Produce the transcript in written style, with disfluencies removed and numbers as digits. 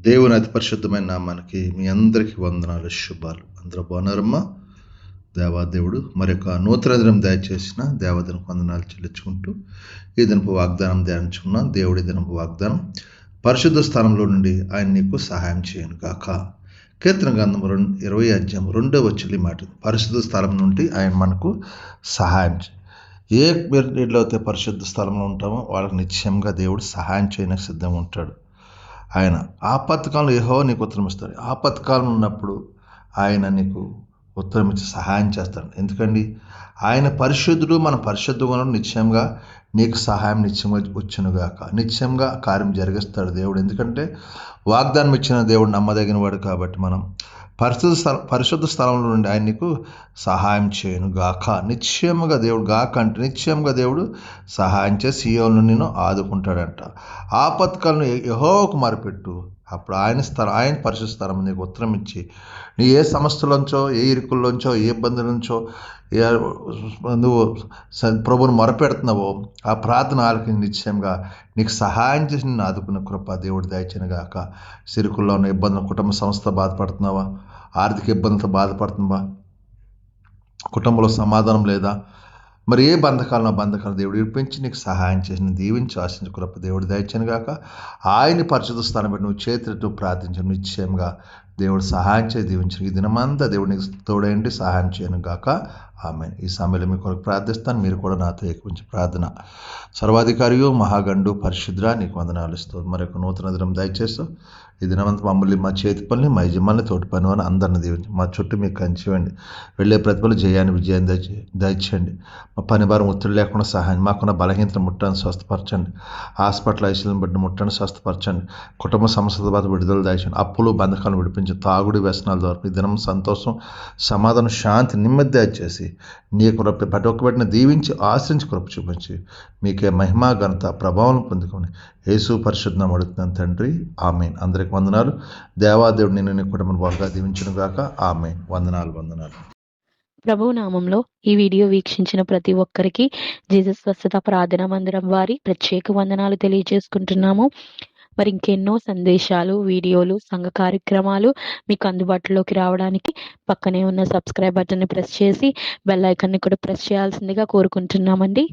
దేవుని అతి పరిశుద్ధమైన నామానికి మీ అందరికీ వందనాలు, శుభాలు. అందరూ బాగున్నారమ్మా? దేవాదేవుడు మరొక నూతన దినం దయచేసిన దేవదినకు వందనాలు చెల్లించుకుంటూ ఈ దినపు వాగ్దానం ధ్యానించుకున్నాం. దేవుడి దినపు వాగ్దానం, పరిశుద్ధ స్థానంలో నుండి ఆయన నీకు సహాయం చేయను గాక. కీర్తన గ్రంథం 20 మాట, పరిశుద్ధ స్థలం నుండి ఆయన మనకు సహాయం ఏ మీరులో అయితే పరిశుద్ధ స్థలంలో ఉంటామో వాళ్ళకి నిశ్చయంగా దేవుడు సహాయం చేయడానికి సిద్ధంగా ఉంటాడు. ఆయన ఆపత్కాలంలో యెహోవా నీకు ఉత్తరం ఇస్తాడు. ఆపత్కాలం ఉన్నప్పుడు ఆయన నీకు ఉత్తరం ఇచ్చి సహాయం చేస్తాడు. ఎందుకండి, ఆయన పరిశుద్ధుడు, మన పరిశుద్ధంగా నిశ్చయంగా నీకు సహాయం నిశ్చయంగా వచ్చునుగాక. నిశ్చయంగా కార్యం జరిగిస్తాడు దేవుడు. ఎందుకంటే వాగ్దానం ఇచ్చిన దేవుడు నమ్మదగిన వాడు. కాబట్టి మనం పరిశుద్ధ స్థలంలో నుండి ఆయన నీకు సహాయం చేయను గాక. నిశ్చయముగా దేవుడు గాక అంటే నిశ్చయంగా దేవుడు సహాయం చేసి సీయోను నిన్ను ఆదుకుంటాడంట. ఆపత్కాలను యెహోవాకు మొరపెట్టు, అప్పుడు ఆయన పరిశుద్ధ స్థలం నీకు ఉత్తరం ఇచ్చి నీ ఏ సమస్యలోంచో, ఏ ఇరుకుల్లోంచో, ఏ ఇబ్బందుల నుంచో నువ్వు ప్రభువును మొరపెడుతున్నావో ఆ ప్రార్థన ఆలకించి నిశ్చయంగా నీకు సహాయం చేసి నిన్ను ఆదుకున్న కృప దేవుడు దయచేయనుగాక. సిరుకుల్లో ఉన్న ఇబ్బందులు, కుటుంబ సంస్థ బాధపడుతున్నావా, ఆర్థిక ఇబ్బందులతో బాధపడుతున్నావా, కుటుంబంలో సమాధానం లేదా, మరి ఏ బంధకాలను దేవుడు విడిపించి నీకు సహాయం చేసి దీవించి ఆశించి కృప దేవుడు దయచేయనుగాక. ఆయన పరిశుద్ధ స్థానం పెట్టి నువ్వు చేతులతో ప్రార్థించడం నిశ్చయంగా దేవుడు సహాయం చేసి దీవించు. ఈ దినమంతా దేవుడు నీకు తోడైండి సహాయం చేయను గాక. ఆమెన్. ఈ సమయంలో మీ కొరకు ప్రార్థిస్తాను, మీరు కూడా నాతో ఏకమించి ప్రార్థన. సర్వాధికారియు మహాగండు పరిశుద్ర నీకు వందనాలు ఇస్తూ మరొక నూతన దినం దయచేస్తూ ఈ దినమంతా మమ్మల్ని, మా చేతి పనులు, మా యజమాని, తోటి పని అని అందరిని దీవించి మా చుట్టూ మీకు కంచివ్వండి. వెళ్ళే ప్రతిభలు విజయాన్ని దయచేయండి. మా పని భారం ఒత్తిడి లేకుండా సహాయం, మాకున్న బలహీనతను ముట్టని స్వస్థపరచండి. హాస్పిటల్ ఐసీలను బట్టి ముట్టని స్వస్థపరచండి. కుటుంబ సమస్యల బాధ విడుదల దయచేయండి. అప్పులు బంధకాలను విడిపించి తాగుడు వ్యసనాల ద్వారా ఈ దినం సంతోషం, సమాధానం, శాంతి, నెమ్మది దయచేసి నీ కృప ప్రతి ఒక్క బిడ్డను దీవించి ఆశ్రయించి కృప చూపించి మీకే మహిమా ఘనత ప్రభావం పొందుకొని యేసు పరిశుద్ధం అడుగుతున్నాను తండ్రి. ఆమెన్. అందరికి వందనాలు. దేవాదేవుడు నిన్ను నీ కుటుంబం బాగా దీవించును గాక. ఆమెన్. వందనాలు. ప్రభువు నామంలో ఈ వీడియో వీక్షించిన ప్రతి ఒక్కరికి జీసస్ స్వస్థత ప్రార్థనా మందిరం వారి ప్రత్యేక వందనాలు తెలియజేసుకుంటున్నాము. మరి ఇంకెన్నో సందేశాలు, వీడియోలు, సంఘ కార్యక్రమాలు మీకు అందుబాటులోకి రావడానికి పక్కనే ఉన్న సబ్స్క్రైబ్ బటన్ని ప్రెస్ చేసి బెల్ ఐకాన్ని కూడా ప్రెస్ చేయాల్సిందిగా కోరుకుంటున్నామండి.